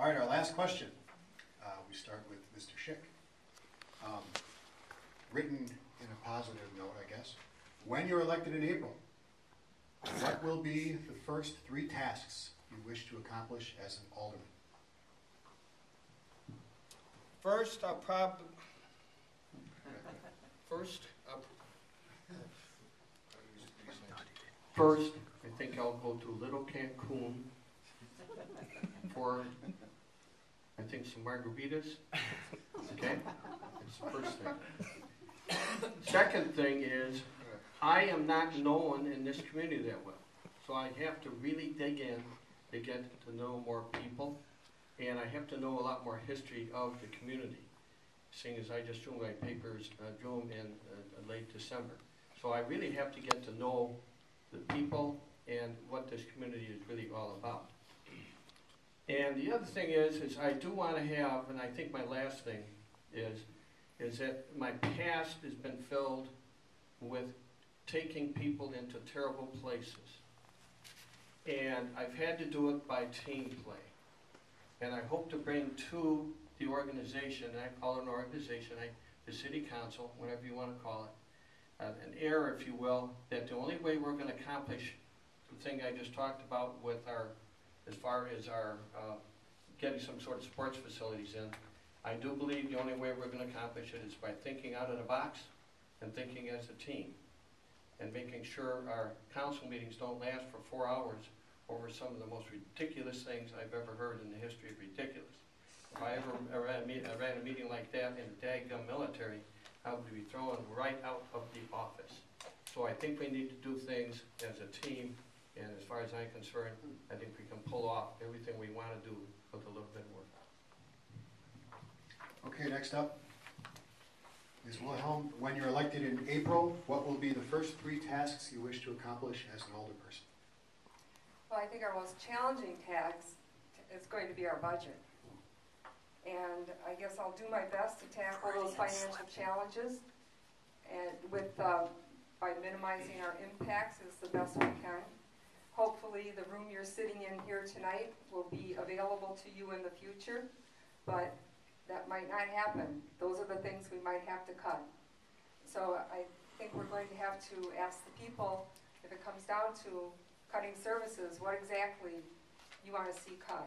All right, our last question. We start with Mr. Schick. Written in a positive note, I guess. When you're elected in April, what will be the first 3 tasks you wish to accomplish as an alderman? First, I think I'll go to Little Cancun for, I think, some margaritas. Okay? That's the first thing. Second thing is, I am not known in this community that well. So I have to really dig in to get to know more people. And I have to know a lot more history of the community, seeing as I just drew my papers, drew them in late December. So I really have to get to know the people and what this community is really all about. And the other thing is I do want to have, and I think my last thing is that my past has been filled with taking people into terrible places. And I've had to do it by team play. And I hope to bring to the organization, and I call it an organization, the city council, whatever you want to call it, an air, if you will, that the only way we're going to accomplish the thing I just talked about with our, as far as our getting some sort of sports facilities in, I do believe the only way we're going to accomplish it is by thinking out of the box and thinking as a team, and making sure our council meetings don't last for 4 hours over some of the most ridiculous things I've ever heard in the history of ridiculous. If I ever ran a meeting like that in the daggum military, I would be thrown right out of the office. So I think we need to do things as a team, and as far as I'm concerned, I think we can pull off everything we want to do with a little bit of work. Okay, next up. Ms. Wilhelm, when you're elected in April, what will be the first 3 tasks you wish to accomplish as an alderperson? Well, I think our most challenging task is going to be our budget. And I guess I'll do my best to tackle those financial challenges and by minimizing our impacts as the best we can. Hopefully the room you're sitting in here tonight will be available to you in the future, but that might not happen. Those are the things we might have to cut. So I think we're going to have to ask the people, if it comes down to cutting services, what exactly you want to see cut.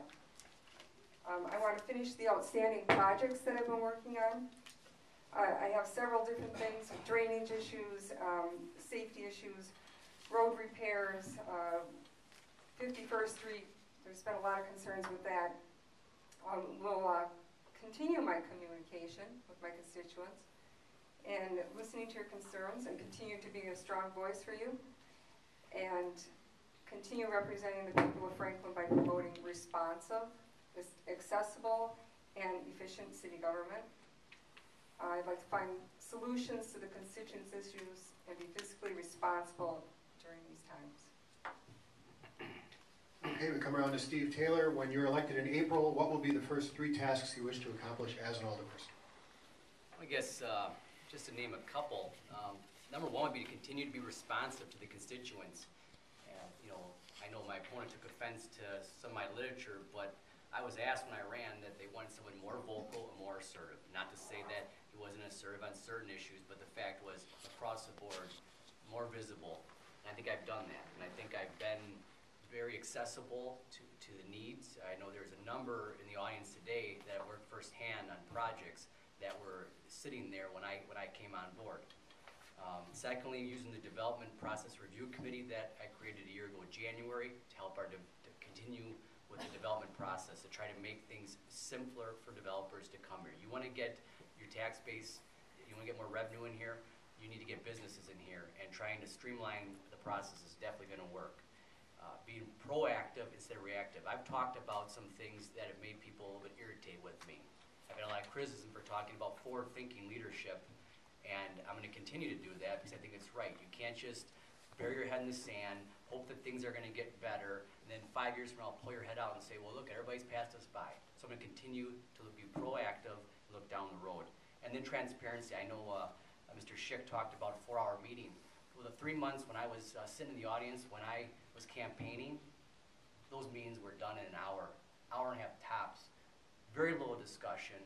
I want to finish the outstanding projects that I've been working on. I have several different things, drainage issues, safety issues, road repairs, 51st Street, there's been a lot of concerns with that. We'll continue my communication with my constituents and listening to your concerns and continue to be a strong voice for you, and continue representing the people of Franklin by promoting responsive, accessible, and efficient city government. I'd like to find solutions to the constituents' issues and be fiscally responsible during these times. Okay, we come around to Steve Taylor. When you're elected in April, what will be the first 3 tasks you wish to accomplish as an alderperson? I guess just to name a couple, number 1 would be to continue to be responsive to the constituents. And, you know, I know my opponent took offense to some of my literature, but I was asked when I ran that they wanted someone more vocal and more assertive. Not to say that he wasn't assertive on certain issues, but the fact was, across the board, more visible. And I think I've done that. And I think I've been very accessible to the needs. I know there's a number in the audience today that have worked firsthand on projects that were sitting there when I came on board. Secondly, using the development process review committee that I created a year ago in January to help to continue with the development process to try to make things simpler for developers to come here. You want to get your tax base, you want to get more revenue in here, you need to get businesses in here, and trying to streamline the process is definitely going to work. Being proactive instead of reactive. I've talked about some things that have made people a little bit irritated with me. I've had a lot of criticism for talking about forward-thinking leadership, and I'm going to continue to do that because I think it's right. You can't just bury your head in the sand, hope that things are going to get better, and then 5 years from now pull your head out and say, well, look, everybody's passed us by. So I'm going to continue to be proactive and look down the road. And then transparency. I know Mr. Schick talked about a 4-hour meeting. For the 3 months when I was sitting in the audience, when I was campaigning, those meetings were done in an hour and a half tops. very little discussion.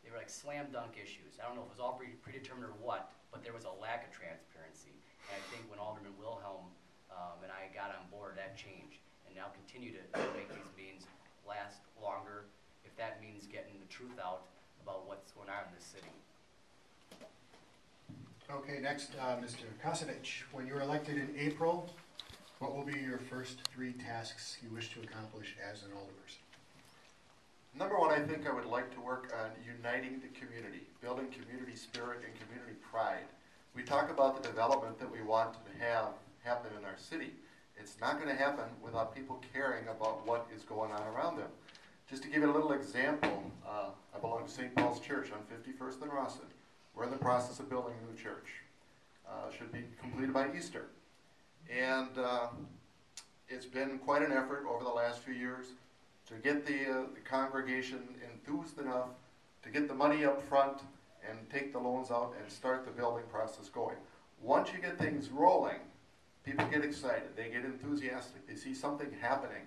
They were like slam dunk issues. I don't know if it was all predetermined or what, but there was a lack of transparency. And I think when Alderman Wilhelm and I got on board, that changed. And now continue to make these meetings last longer, if that means getting the truth out about what's going on in this city. Okay, next, Mr. Kosevich. When you're elected in April, what will be your first 3 tasks you wish to accomplish as an alderperson? Number one, I think I would like to work on uniting the community, building community spirit and community pride. We talk about the development that we want to have happen in our city. It's not going to happen without people caring about what is going on around them. Just to give you a little example, I belong to St. Paul's Church on 51st and Rawson. We're in the process of building a new church. Should be completed by Easter. And it's been quite an effort over the last few years to get the congregation enthused enough to get the money up front and take the loans out and start the building process going. Once you get things rolling, people get excited, they get enthusiastic, they see something happening,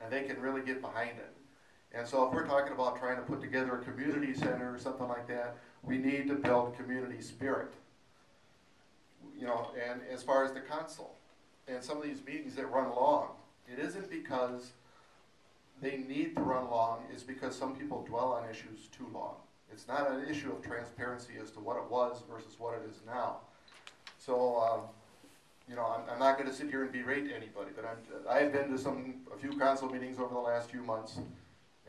and they can really get behind it. And so if we're talking about trying to put together a community center or something like that, we need to build community spirit. You know, and as far as the council, and some of these meetings that run long, it isn't because they need to run long, it's because some people dwell on issues too long. It's not an issue of transparency as to what it was versus what it is now. So, you know, I'm not going to sit here and berate anybody, but I've been to a few council meetings over the last few months,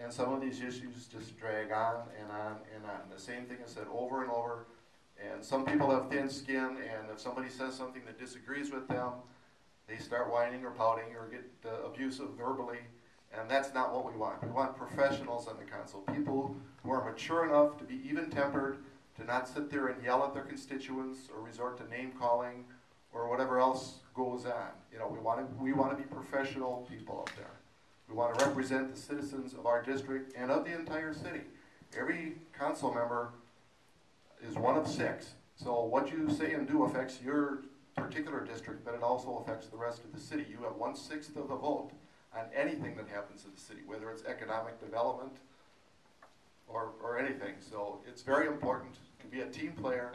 and some of these issues just drag on and on and on. The same thing is said over and over, and some people have thin skin, and if somebody says something that disagrees with them, they start whining or pouting or get abusive verbally, and that's not what we want. We want professionals on the council, people who are mature enough to be even-tempered, to not sit there and yell at their constituents or resort to name-calling or whatever else goes on. You know, we want to be professional people up there. We want to represent the citizens of our district and of the entire city. Every council member is one of 6. So what you say and do affects your particular district, but it also affects the rest of the city. You have 1/6 of the vote on anything that happens in the city, whether it's economic development or anything. So it's very important to be a team player.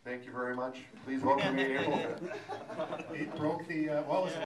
Thank you very much. Please vote for me in April 5th. He broke the, what was it?